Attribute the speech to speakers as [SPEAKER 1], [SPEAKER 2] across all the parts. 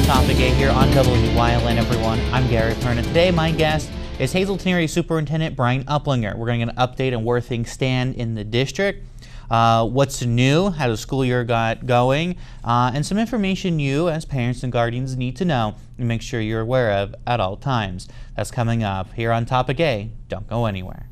[SPEAKER 1] Topic A here on WYLN, everyone. I'm Gary Perna. Today, my guest is Hazleton Area Superintendent Brian Uplinger. We're going to get an update on where things stand in the district, what's new, how the school year got going, and some information you, as parents and guardians, need to know and make sure you're aware of at all times. That's coming up here on Topic A. Don't go anywhere.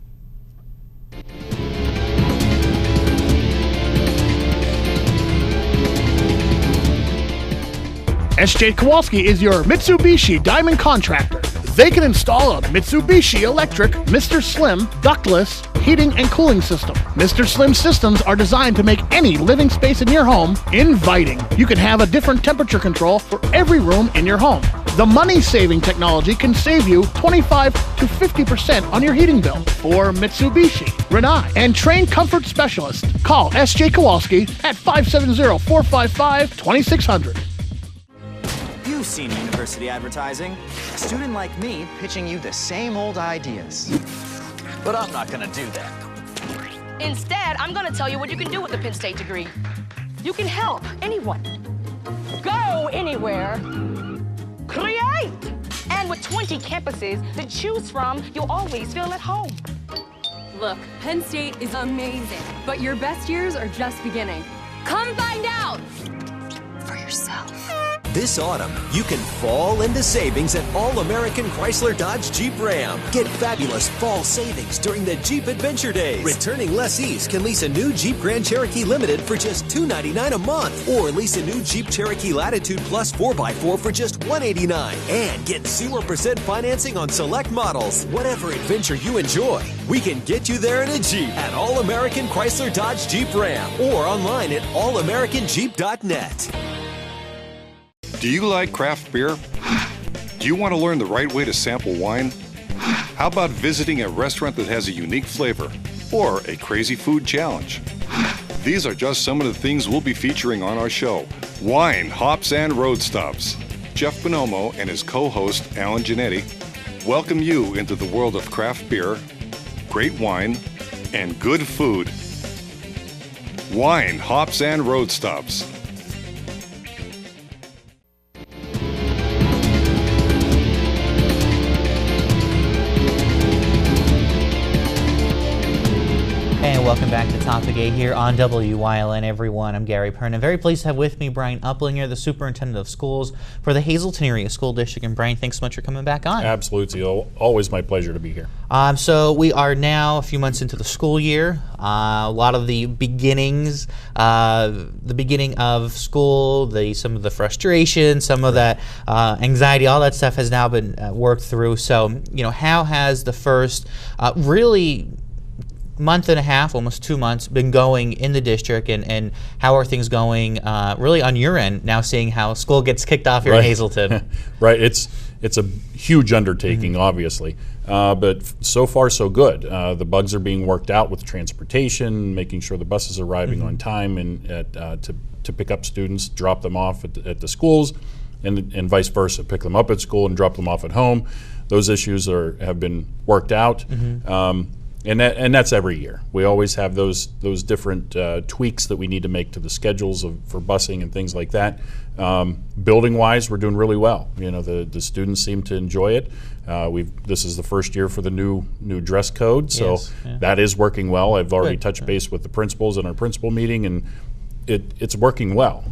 [SPEAKER 2] S.J. Kowalski is your Mitsubishi Diamond Contractor. They can install a Mitsubishi electric Mr. Slim ductless heating and cooling system. Mr. Slim systems are designed to make any living space in your home inviting. You can have a different temperature control for every room in your home. The money-saving technology can save you 25 to 50% on your heating bill. For Mitsubishi, Renai, and trained comfort specialist, call S.J. Kowalski at 570-455-2600.
[SPEAKER 3] You've seen university advertising. A student like me pitching you the same old ideas. But I'm not gonna do that.
[SPEAKER 4] Instead, I'm gonna tell you what you can do with a Penn State degree. You can help anyone. Go anywhere. Create! And with 20 campuses to choose from, you'll always feel at home.
[SPEAKER 5] Look, Penn State is amazing, but your best years are just beginning. Come find out for yourself.
[SPEAKER 6] This autumn, you can fall into savings at All-American Chrysler Dodge Jeep Ram. Get fabulous fall savings during the Jeep Adventure Days. Returning lessees can lease a new Jeep Grand Cherokee Limited for just $299 a month, or lease a new Jeep Cherokee Latitude Plus 4x4 for just $189. And get 0% financing on select models. Whatever adventure you enjoy, we can get you there in a Jeep at All-American Chrysler Dodge Jeep Ram, or online at allamericanjeep.net.
[SPEAKER 7] Do you like craft beer? Do you want to learn the right way to sample wine? How about visiting a restaurant that has a unique flavor or a crazy food challenge? These are just some of the things we'll be featuring on our show, Wine, Hops, and Road Stops. Jeff Bonomo and his co-host, Alan Giannetti, welcome you into the world of craft beer, great wine, and good food. Wine, Hops, and Road Stops.
[SPEAKER 1] And welcome back to Topic A here on WYLN, everyone. I'm Gary Perna. Very pleased to have with me Brian Uplinger, the Superintendent of Schools for the Hazleton Area School District. And Brian, thanks so much for coming back on.
[SPEAKER 8] Absolutely. Always my pleasure to be here.
[SPEAKER 1] So we are now a few months into the school year. A lot of the beginnings, the beginning of school, some of the frustration, some of that anxiety, all that stuff has now been worked through. So, how has the first really month and a half, almost 2 months, been going in the district, and how are things going really on your end now, seeing how school gets kicked off here in Hazleton?
[SPEAKER 8] Right, it's a huge undertaking, obviously, but so far so good. The bugs are being worked out with transportation, making sure the buses are arriving on time and to pick up students, drop them off at the schools, and vice versa, pick them up at school and drop them off at home. Those issues have been worked out. And that's every year. We always have those different tweaks that we need to make to the schedules for busing and things like that. Building-wise, we're doing really well. The students seem to enjoy it. This is the first year for the new dress code, so that is working well. I've already touched base with the principals in our principal meeting, and it's working well.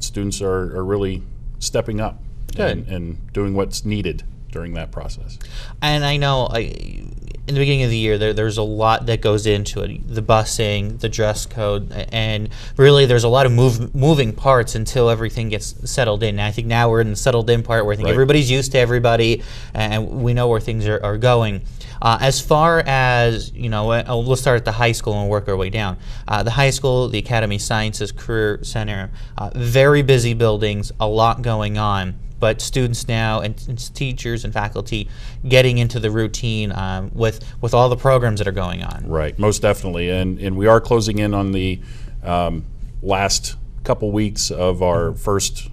[SPEAKER 8] Students are really stepping up and doing what's needed during that process.
[SPEAKER 1] And I know in the beginning of the year, there's a lot that goes into it. The busing, the dress code, and really there's a lot of moving parts until everything gets settled in. And I think now we're in the settled in part where I think everybody's used to everybody and we know where things are going. As far as, let's start at the high school and work our way down. The high school, the Academy Sciences Career Center, very busy buildings, a lot going on. But students now and teachers and faculty getting into the routine with all the programs that are going on.
[SPEAKER 8] Right, most definitely. And we are closing in on the last couple weeks of our first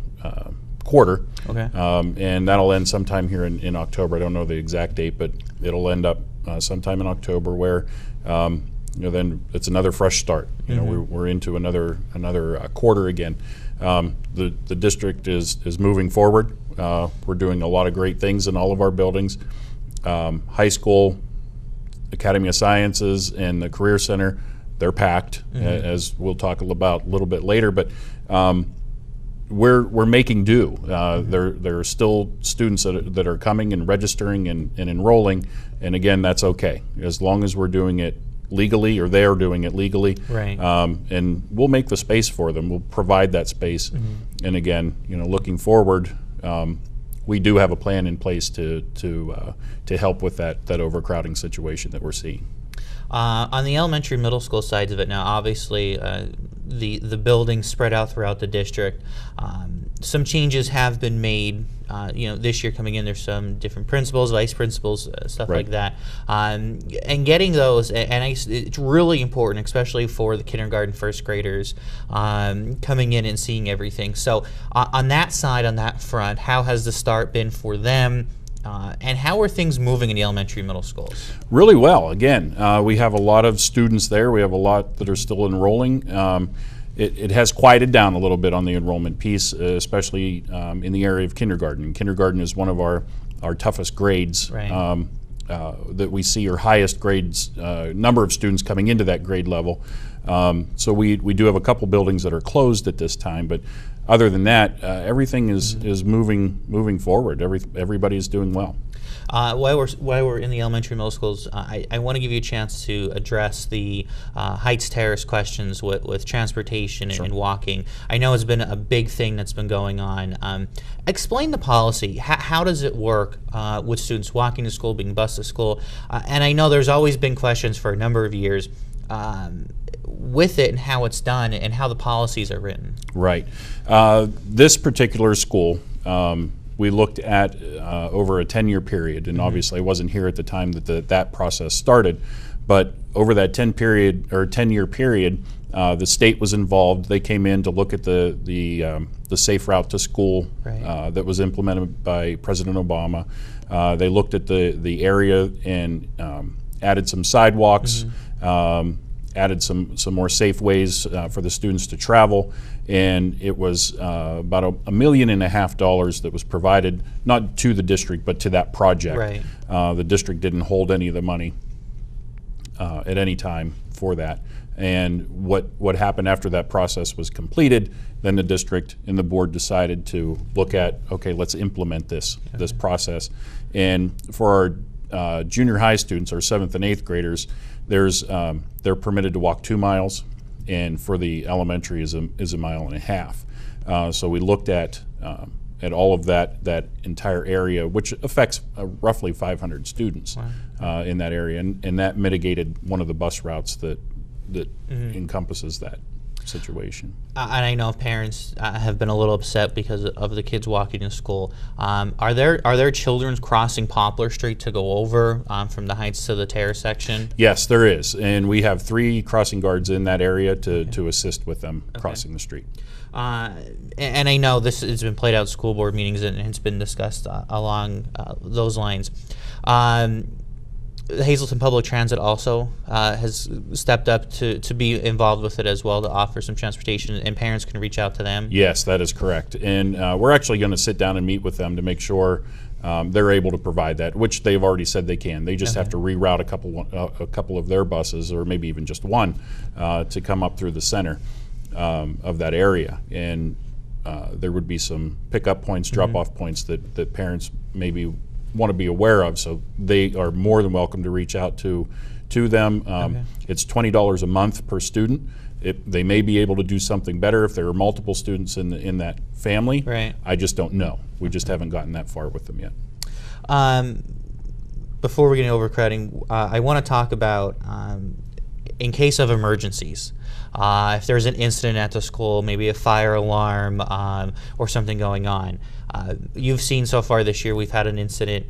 [SPEAKER 8] quarter. Okay. And that'll end sometime here in October. I don't know the exact date, but it'll end up sometime in October where then it's another fresh start. We're into another quarter again. The district is moving forward. We're doing a lot of great things in all of our buildings. High school, Academy of Sciences, and the Career Center, they're packed, as we'll talk about a little bit later. But we're making do. There are still students that are coming and registering and enrolling, and again, that's okay as long as we're doing it legally, or they're doing it legally.
[SPEAKER 1] Right.
[SPEAKER 8] And we'll make the space for them. We'll provide that space. And again, looking forward, we do have a plan in place to help with that overcrowding situation that we're seeing.
[SPEAKER 1] On the elementary, middle school sides of it now, obviously the buildings spread out throughout the district. Some changes have been made. This year coming in, there's some different principals, vice principals, stuff
[SPEAKER 8] Right.
[SPEAKER 1] like that. And getting those, it's really important, especially for the kindergarten, first graders, coming in and seeing everything. So on that side, on that front, how has the start been for them? And how are things moving in the elementary and middle schools?
[SPEAKER 8] Really well. Again, we have a lot of students there. We have a lot that are still enrolling. It has quieted down a little bit on the enrollment piece, especially in the area of kindergarten. Kindergarten is one of our toughest grades.
[SPEAKER 1] Right.
[SPEAKER 8] That we see, our highest grades, number of students coming into that grade level. So we do have a couple buildings that are closed at this time, but other than that, everything is moving forward. Everybody is doing well.
[SPEAKER 1] While we're in the elementary middle schools, I want to give you a chance to address the Heights Terrace questions with transportation and walking. I know it's been a big thing that's been going on. Explain the policy. How does it work with students walking to school, being bused to school? And I know there's always been questions for a number of years with it and how it's done and how the policies are written.
[SPEAKER 8] Right. This particular school, we looked at over a 10-year period, and obviously I wasn't here at the time that that process started, but over that 10-year period, the state was involved. They came in to look at the safe route to school
[SPEAKER 1] Right.
[SPEAKER 8] that was implemented by President Obama. They looked at the area and added some sidewalks, added some more safe ways for the students to travel, and it was about $1.5 million that was provided, not to the district, but to that project.
[SPEAKER 1] Right.
[SPEAKER 8] The district didn't hold any of the money at any time for that. And what happened after that process was completed, then the district and the board decided to look at, okay, let's implement this process. And for our junior high students, our 7th and 8th graders, they're permitted to walk 2 miles, and for the elementary is 1.5 miles. So we looked at all of that entire area, which affects roughly 500 students in that area, and that mitigated one of the bus routes that encompasses that situation.
[SPEAKER 1] And I know parents have been a little upset because of the kids walking to school. Are there children crossing Poplar Street to go over from the Heights to the Terrace section?
[SPEAKER 8] Yes, there is, and we have 3 crossing guards in that area to assist with them crossing the street.
[SPEAKER 1] And I know this has been played out at school board meetings and it's been discussed along those lines. Hazleton Public Transit also has stepped up to be involved with it as well, to offer some transportation, and parents can reach out to them.
[SPEAKER 8] Yes, that is correct. And we're actually going to sit down and meet with them to make sure they're able to provide that, which they've already said they can. They just have to reroute a couple of their buses, or maybe even just one, to come up through the center of that area. And there would be some pickup points, drop-off points that parents maybe want to be aware of, so they are more than welcome to reach out to them. It's $20 a month per student. They may be able to do something better if there are multiple students in that family.
[SPEAKER 1] Right.
[SPEAKER 8] I just don't know. We just haven't gotten that far with them yet.
[SPEAKER 1] Before we get into overcrowding, I want to talk about in case of emergencies. If there's an incident at the school, maybe a fire alarm or something going on. You've seen so far this year we've had an incident.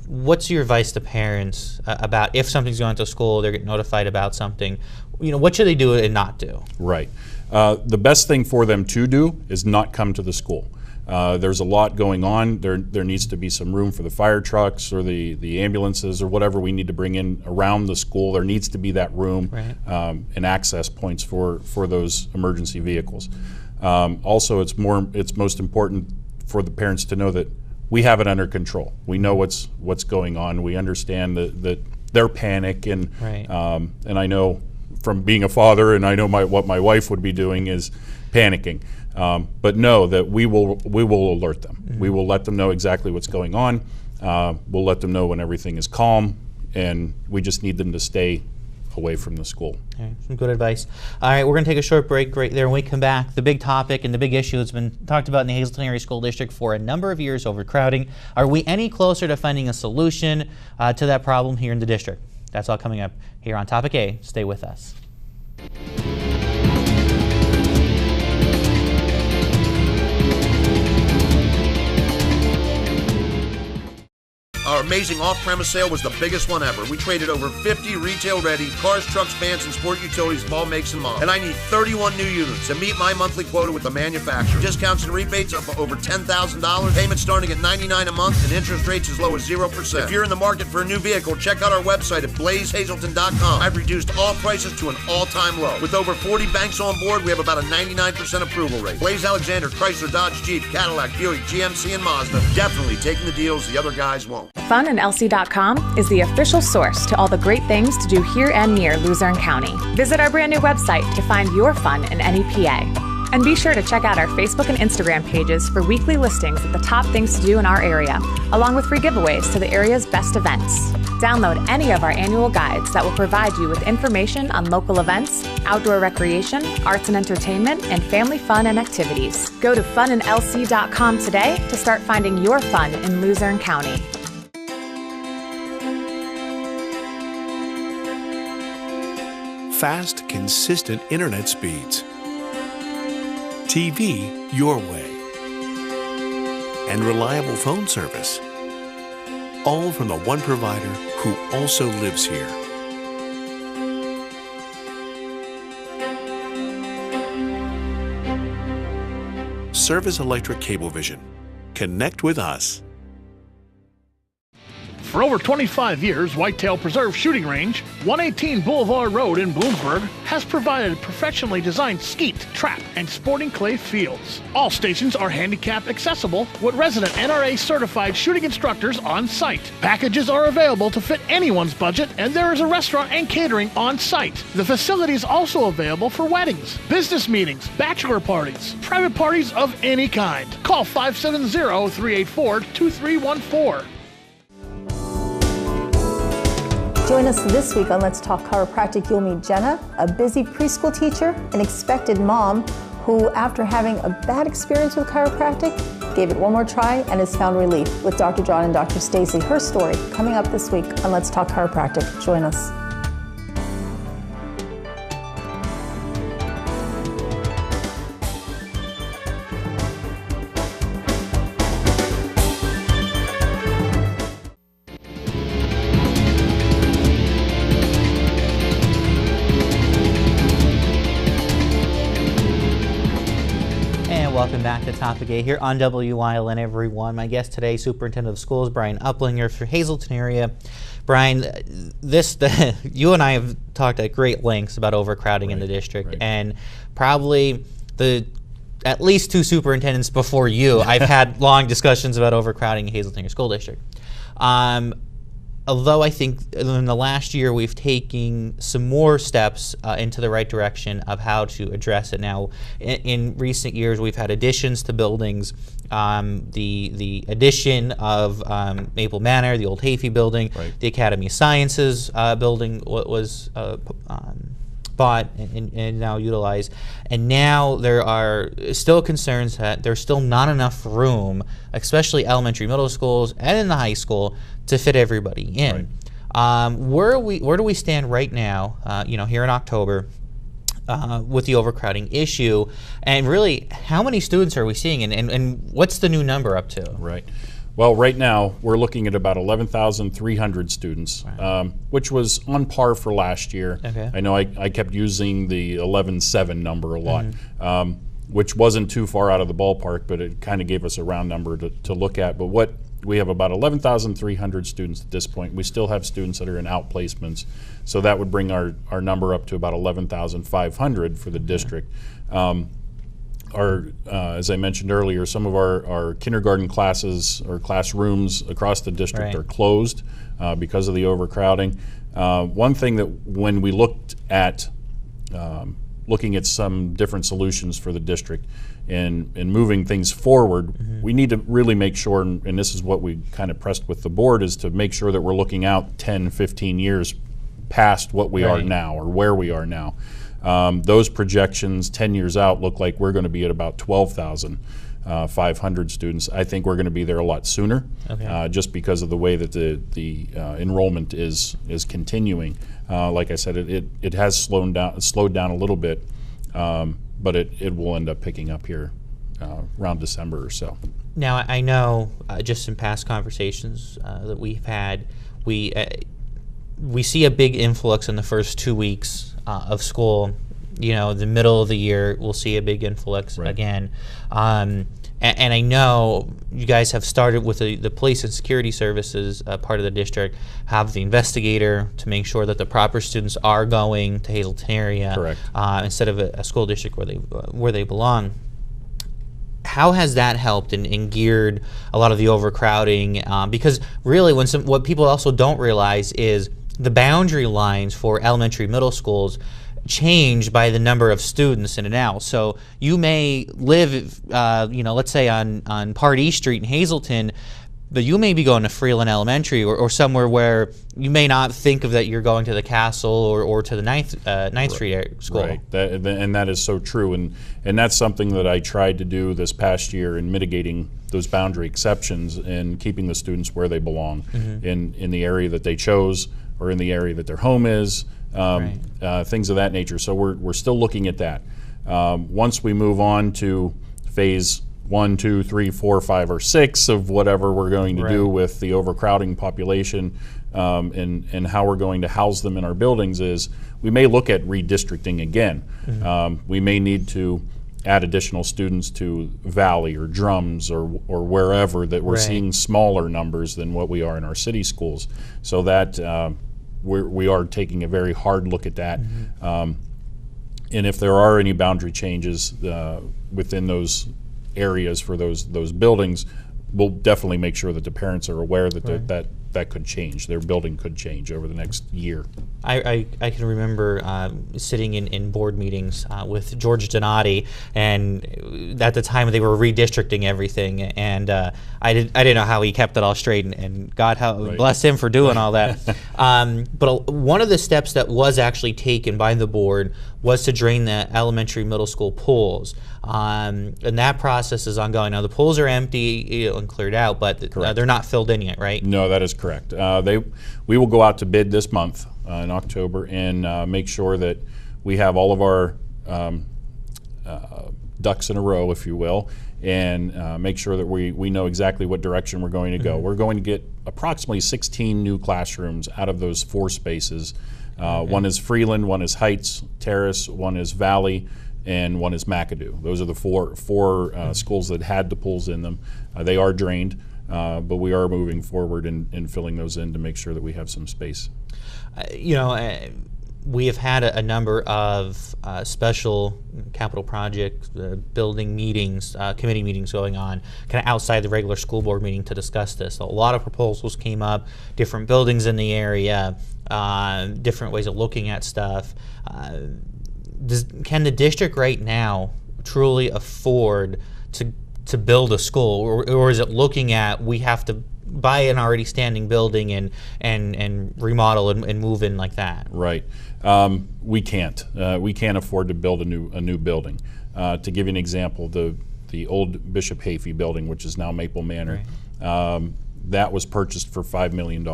[SPEAKER 1] What's your advice to parents about if something's going on at the school, they're getting notified about something, what should they do and not do?
[SPEAKER 8] Right. The best thing for them to do is not come to the school. There's a lot going on. There needs to be some room for the fire trucks or the ambulances or whatever we need to bring in around the school. There needs to be that room and access points for those emergency vehicles. Also, it's most important for the parents to know that we have it under control. We know what's going on. We understand that their panic, and I know from being a father, and I know what my wife would be doing is panicking. But know that we will alert them. We will let them know exactly what's going on. We'll let them know when everything is calm, and we just need them to stay away from the school.
[SPEAKER 1] All right, some good advice. All right, we're going to take a short break right there. When we come back, the big topic and the big issue that's been talked about in the Hazleton Area School District for a number of years, overcrowding. Are we any closer to finding a solution to that problem here in the district? That's all coming up here on Topic A. Stay with us.
[SPEAKER 9] Our amazing off-premise sale was the biggest one ever. We traded over 50 retail-ready cars, trucks, vans, and sport utilities of all makes and models. And I need 31 new units to meet my monthly quota with the manufacturer. Discounts and rebates of over $10,000, payments starting at $99 a month, and interest rates as low as 0%. If you're in the market for a new vehicle, check out our website at blazehazleton.com. I've reduced all prices to an all-time low. With over 40 banks on board, we have about a 99% approval rate. Blaze Alexander, Chrysler, Dodge, Jeep, Cadillac, Buick, GMC, and Mazda. Definitely taking the deals the other guys won't.
[SPEAKER 10] FunandLC.com is the official source to all the great things to do here and near Luzerne County. Visit our brand new website to find your fun in any PA. And be sure to check out our Facebook and Instagram pages for weekly listings of the top things to do in our area, along with free giveaways to the area's best events. Download any of our annual guides that will provide you with information on local events, outdoor recreation, arts and entertainment, and family fun and activities. Go to funandlc.com today to start finding your fun in Luzerne County.
[SPEAKER 11] Fast, consistent internet speeds, TV your way, and reliable phone service, all from the one provider who also lives here. Service Electric Cablevision. Connect with us.
[SPEAKER 2] For over 25 years, Whitetail Preserve Shooting Range, 118 Boulevard Road in Bloomsburg, has provided professionally designed skeet, trap, and sporting clay fields. All stations are handicap accessible with resident NRA certified shooting instructors on site. Packages are available to fit anyone's budget, and there is a restaurant and catering on site. The facility is also available for weddings, business meetings, bachelor parties, private parties of any kind. Call 570-384-2314.
[SPEAKER 12] Join us this week on Let's Talk Chiropractic. You'll meet Jenna, a busy preschool teacher, an expected mom who, after having a bad experience with chiropractic, gave it one more try and has found relief with Dr. John and Dr. Stacy. Her story coming up this week on Let's Talk Chiropractic. Join us.
[SPEAKER 1] Welcome back to Topic A here on WILN, everyone. My guest today, Superintendent of Schools, Brian Uplinger for Hazleton area. Brian, you and I have talked at great lengths about overcrowding in the district, and probably at least two superintendents before you, I've had long discussions about overcrowding in Hazleton Area School District. Although I think in the last year we've taken some more steps into the right direction of how to address it. Now, in recent years, we've had additions to buildings. The addition of Maple Manor, the old Hafey building, the Academy of Sciences building was bought and now utilized. And now there are still concerns that there's still not enough room, especially elementary, middle schools, and in the high school, to fit everybody in. Where do we stand right now, here in October, with the overcrowding issue, and really how many students are we seeing, and what's the new number up to?
[SPEAKER 8] Right. Well, right now we're looking at about 11,300 students, which was on par for last year.
[SPEAKER 1] Okay.
[SPEAKER 8] I know I kept using the 11.7 number a lot, which wasn't too far out of the ballpark, but it kind of gave us a round number to look at. But we have about 11,300 students at this point. We still have students that are in outplacements, so that would bring our number up to about 11,500 for the district. as I mentioned earlier, some of our kindergarten classes or classrooms across the district are closed because of the overcrowding. One thing that when we looked at looking at some different solutions for the district and moving things forward, we need to really make sure, and this is what we kind of pressed with the board, is to make sure that we're looking out 10, 15 years past what we are now or where we are now. Those projections 10 years out look like we're going to be at about 12,500 students. I think we're going to be there a lot sooner, just because of the way that the enrollment is continuing. Like I said, it has slowed down a little bit, but it will end up picking up here around December or so.
[SPEAKER 1] Now, I know just in past conversations that we've had, we see a big influx in the first 2 weeks of school. You know, the middle of the year, we'll see a big influx again. And I know you guys have started with the police and security services part of the district, have the investigator to make sure that the proper students are going to Hazleton area instead of a school district where they belong. How has that helped and geared a lot of the overcrowding? Because really, what people also don't realize is the boundary lines for elementary, middle schools change by the number of students in and out. So you may live, let's say on Pardee Street in Hazleton, but you may be going to Freeland Elementary or somewhere where you may not think of that you're going to the Castle or to the 9th Street School.
[SPEAKER 8] Right, and that is so true, and that's something that I tried to do this past year in mitigating those boundary exceptions and keeping the students where they belong in the area that they chose or in the area that their home is, things of that nature. So we're still looking at that. Once we move on to phase 1, 2, 3, 4, 5, or 6 of whatever we're going to do with the overcrowding population and how we're going to house them in our buildings, is we may look at redistricting again. We may need to add additional students to Valley or Drums or wherever that we're seeing smaller numbers than what we are in our city schools. So that we are taking a very hard look at that. And if there are any boundary changes within those areas for those buildings, we'll definitely make sure that the parents are aware that that could change. Their building could change over the next year.
[SPEAKER 1] I can remember sitting in board meetings with George Donati, and at the time they were redistricting everything, and I didn't know how he kept it all straight, and God bless him for doing all that. But one of the steps that was actually taken by the board was to drain the elementary, middle school pools. And that process is ongoing. Now the pools are empty and cleared out, but they're not filled in yet, right?
[SPEAKER 8] No, that is correct. We will go out to bid this month in October and make sure that we have all of our ducks in a row, if you will, and make sure that we know exactly what direction we're going to go. We're going to get approximately 16 new classrooms out of those 4 spaces. One is Freeland, one is Heights Terrace, one is Valley, and one is McAdoo. Those are the four schools that had the pools in them. They are drained, but we are moving forward in filling those in to make sure that we have some space.
[SPEAKER 1] We have had a number of special capital project building meetings, committee meetings going on, kind of outside the regular school board meeting to discuss this. So a lot of proposals came up, different buildings in the area, different ways of looking at stuff. Can the district right now truly afford to build a school, or is it looking at we have to buy an already standing building and remodel and move in like that?
[SPEAKER 8] Right. We can't afford to build a new building. To give you an example, the old Bishop Hafey building, which is now Maple Manor, that was purchased for $5 million.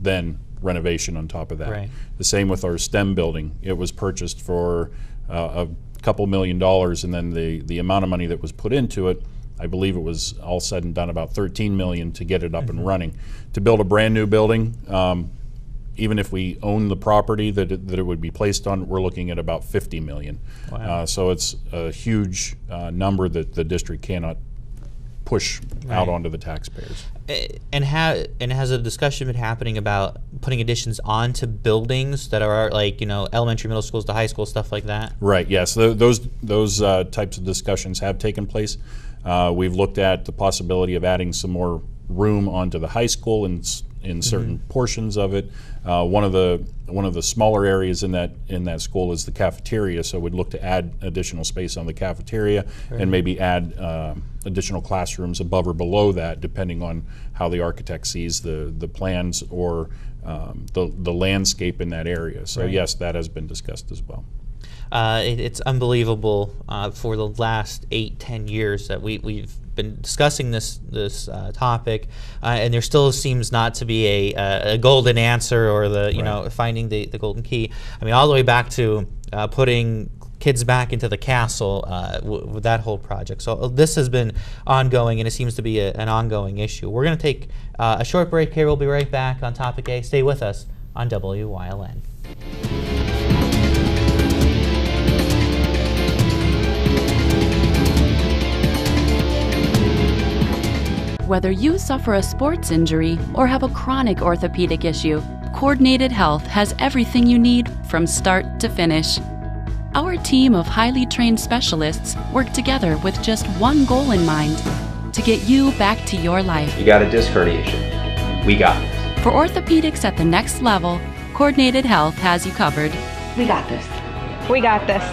[SPEAKER 8] Then renovation on top of that. The same with our STEM building. It was purchased for a couple $1 million, and then the amount of money that was put into it, I believe it was all said and done about $13 million to get it up and running. To build a brand new building, even if we own the property that it would be placed on, we're looking at about $50 million. Wow. So it's a huge number that the district cannot push out onto the taxpayers.
[SPEAKER 1] And has a discussion been happening about putting additions onto buildings that are like, elementary, middle schools to high school, stuff like that?
[SPEAKER 8] Right, yes. Those types of discussions have taken place. We've looked at the possibility of adding some more room onto the high school in certain portions of it. One of the smaller areas in that school is the cafeteria, so we'd look to add additional space on the cafeteria and maybe add additional classrooms above or below that, depending on how the architect sees the plans or the landscape in that area. So yes, that has been discussed as well.
[SPEAKER 1] It's unbelievable for the last 8-10 years that we've been discussing this topic, and there still seems not to be a golden answer or finding the golden key. I mean, all the way back to putting kids back into the castle with that whole project. So this has been ongoing, and it seems to be an ongoing issue. We're going to take a short break here. We'll be right back on Topic A. Stay with us on WYLN.
[SPEAKER 13] Whether you suffer a sports injury or have a chronic orthopedic issue, Coordinated Health has everything you need from start to finish. Our team of highly trained specialists work together with just one goal in mind: to get you back to your life.
[SPEAKER 14] You got a disc herniation. We got this.
[SPEAKER 13] For orthopedics at the next level, Coordinated Health has you covered.
[SPEAKER 4] We got this. We got this.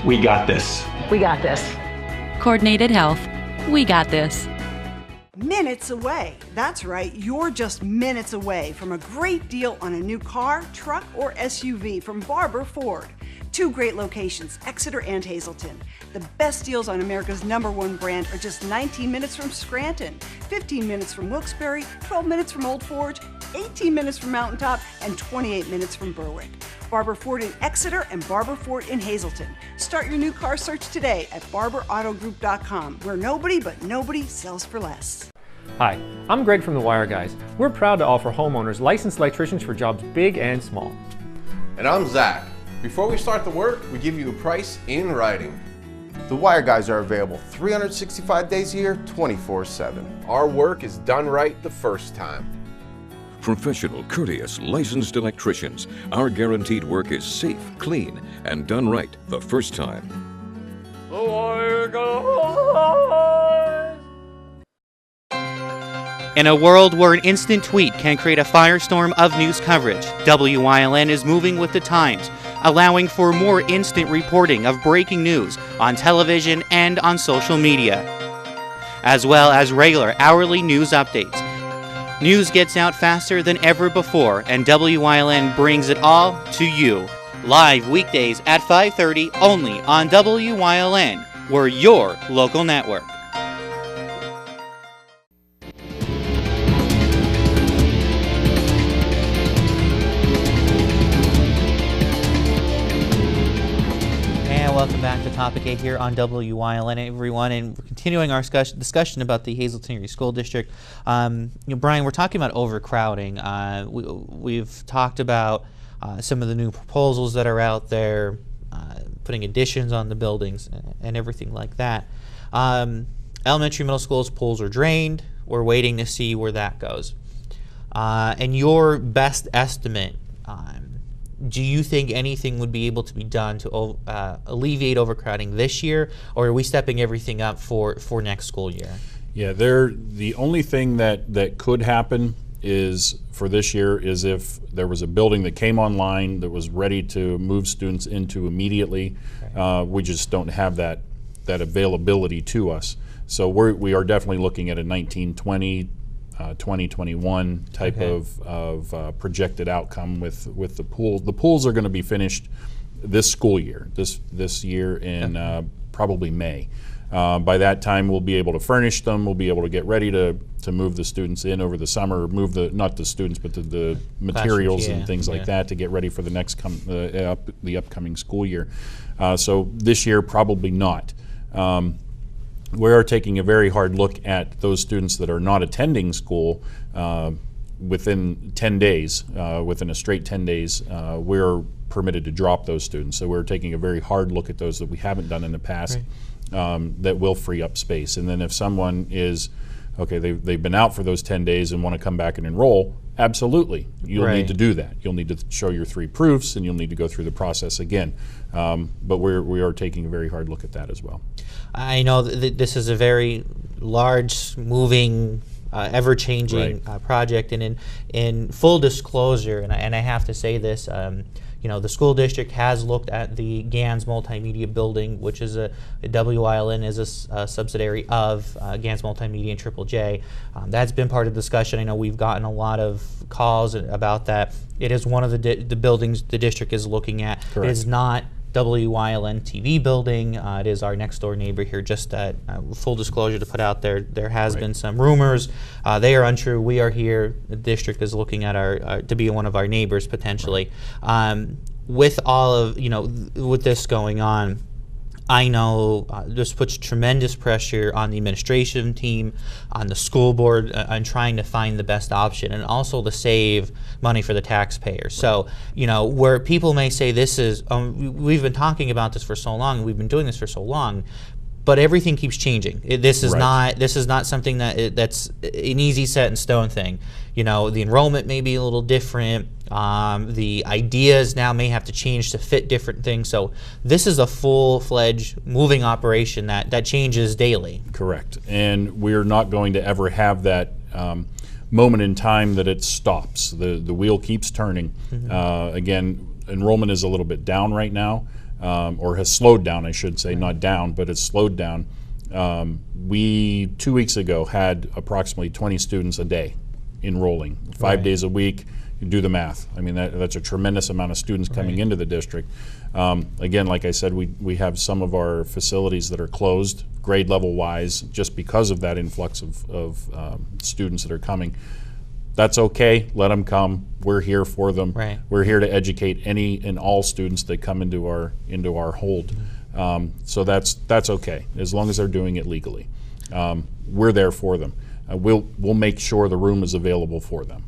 [SPEAKER 14] We got this.
[SPEAKER 4] We got this.
[SPEAKER 13] Coordinated Health, we got this.
[SPEAKER 15] Minutes away. That's right, you're just minutes away from a great deal on a new car, truck, or SUV from Barber Ford. 2 great locations, Exeter and Hazleton. The best deals on America's #1 brand are just 19 minutes from Scranton, 15 minutes from Wilkes-Barre, 12 minutes from Old Forge, 18 minutes from Mountaintop, and 28 minutes from Berwick. Barber Ford in Exeter and Barber Ford in Hazleton. Start your new car search today at barberautogroup.com, where nobody but nobody sells for less.
[SPEAKER 16] Hi, I'm Greg from the Wire Guys. We're proud to offer homeowners licensed electricians for jobs big and small.
[SPEAKER 17] And I'm Zach. Before we start the work, we give you a price in writing. The Wire Guys are available 365 days a year, 24/7. Our work is done right the first time.
[SPEAKER 18] Professional, courteous, licensed electricians. Our guaranteed work is safe, clean, and done right the first time.
[SPEAKER 19] The Wire Guys.
[SPEAKER 20] In a world where an instant tweet can create a firestorm of news coverage, WYLN is moving with the times, allowing for more instant reporting of breaking news on television and on social media, as well as regular hourly news updates. News gets out faster than ever before, and WYLN brings it all to you. Live weekdays at 5:30 only on WYLN. We're your local network.
[SPEAKER 1] Welcome back to Topic A here on WYLN, everyone, and we're continuing our discussion about the Hazleton Area School District. Brian, we're talking about overcrowding. We've talked about some of the new proposals that are out there, putting additions on the buildings and everything like that. Elementary, middle schools, pools are drained. We're waiting to see where that goes. And your best estimate, do you think anything would be able to be done to alleviate overcrowding this year, or are we stepping everything up for next school year?
[SPEAKER 8] Yeah, the only thing that could happen is for this year is if there was a building that came online that was ready to move students into immediately. We just don't have that availability to us. So we are definitely looking at a 1920, 2021 type of projected outcome with the pools. The pools are going to be finished this school year, this year in probably May. By that time, we'll be able to furnish them. We'll be able to get ready to move the students in over the summer, move not the students, but the materials and things like that to get ready for the next the upcoming school year. So this year, probably not. We are taking a very hard look at those students that are not attending school within 10 days, within a straight 10 days. We're permitted to drop those students. So we're taking a very hard look at those that we haven't done in the past, that will free up space. And then if someone is, okay, they've been out for those 10 days and want to come back and enroll, absolutely, you'll need to do that. You'll need to show your 3 proofs, and you'll need to go through the process again. But we are taking a very hard look at that as well.
[SPEAKER 1] I know that this is a very large, moving, ever-changing project, and in full disclosure, and I have to say this, you know, the school district has looked at the GANS Multimedia Building, which is a WILN is a subsidiary of GANS Multimedia and Triple J. That's been part of the discussion. I know we've gotten a lot of calls about that. It is one of the buildings the district is looking at.
[SPEAKER 8] Correct.
[SPEAKER 1] It is not WILN TV building. It is our next door neighbor here. Just that full disclosure to put out there. There has been some rumors. They are untrue. We are here. The district is looking at our to be one of our neighbors potentially. With all of, you know, with this going on, I know this puts tremendous pressure on the administration team, on the school board, on trying to find the best option, and also to save money for the taxpayer. So, you know, where people may say this is, we've been talking about this for so long, we've been doing this for so long, but everything keeps changing. This is not something that's an easy set in stone thing. You know, the enrollment may be a little different. The ideas now may have to change to fit different things. So this is a full-fledged moving operation that changes daily.
[SPEAKER 8] Correct. And we're not going to ever have that moment in time that it stops. The wheel keeps turning. Again, enrollment is a little bit down right now, or has slowed down, I should say, not down, but it's slowed down. We 2 weeks ago had approximately 20 students a day enrolling, 5 days a week. You do the math. I mean, that's a tremendous amount of students coming into the district. Again, like I said, we have some of our facilities that are closed, grade level wise, just because of that influx of students that are coming. That's okay. Let them come. We're here for them. We're here to educate any and all students that come into our hold. So that's okay, as long as they're doing it legally. We're there for them. We'll make sure the room is available for them.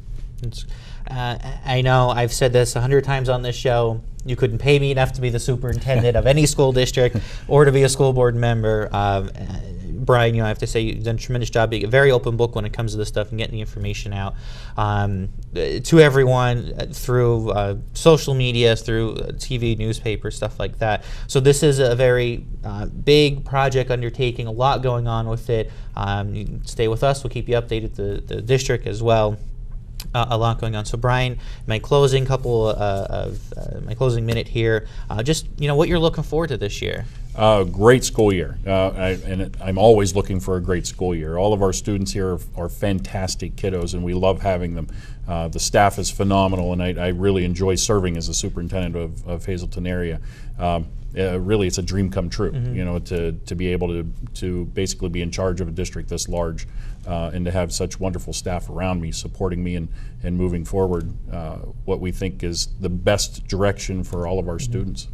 [SPEAKER 1] I know I've said this 100 times on this show. You couldn't pay me enough to be the superintendent of any school district or to be a school board member. Brian, you know, I have to say you've done a tremendous job being a very open book when it comes to this stuff and getting the information out to everyone through social media, through TV, newspapers, stuff like that. So this is a very big project undertaking, a lot going on with it. You can stay with us. We'll keep you updated, the district as well. A lot going on. So Brian, my closing my closing minute here, just, you know, what you're looking forward to this year.
[SPEAKER 8] Great school year, and I'm always looking for a great school year. All of our students here are fantastic kiddos, and we love having them. The staff is phenomenal, and I really enjoy serving as the superintendent of Hazleton area. Really, it's a dream come true, you know, to be able to basically be in charge of a district this large, and to have such wonderful staff around me supporting me and moving forward what we think is the best direction for all of our students.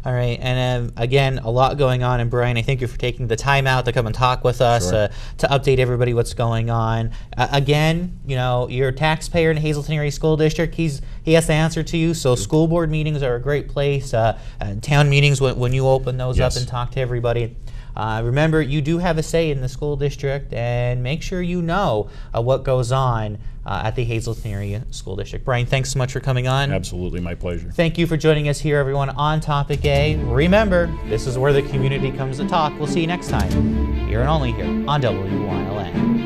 [SPEAKER 1] All right, and again, a lot going on, and Brian, I thank you for taking the time out to come and talk with us, to update everybody what's going on. Again, you know, you're a taxpayer in the Hazleton Area School District. He has to answer to you, so school board meetings are a great place. Town meetings, when you open those up and talk to everybody. Remember, you do have a say in the school district, and make sure you know what goes on at the Hazleton Area School District. Brian, thanks so much for coming on.
[SPEAKER 8] Absolutely, my pleasure.
[SPEAKER 1] Thank you for joining us here, everyone, on Topic A. Remember, this is where the community comes to talk. We'll see you next time, here and only here on WYLN.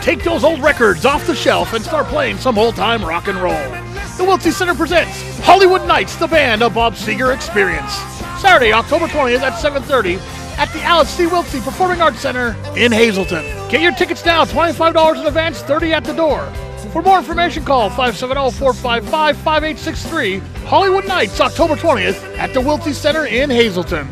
[SPEAKER 2] Take those old records off the shelf and start playing some old-time rock and roll. The Wiltsey Center presents Hollywood Nights, the band, a Bob Seger experience. Saturday, October 20th at 7:30 at the Alice C. Wiltsey Performing Arts Center in Hazleton. Get your tickets now, $25 in advance, $30 at the door. For more information, call 570-455-5863. Hollywood Nights, October 20th at the Wiltsey Center in Hazleton.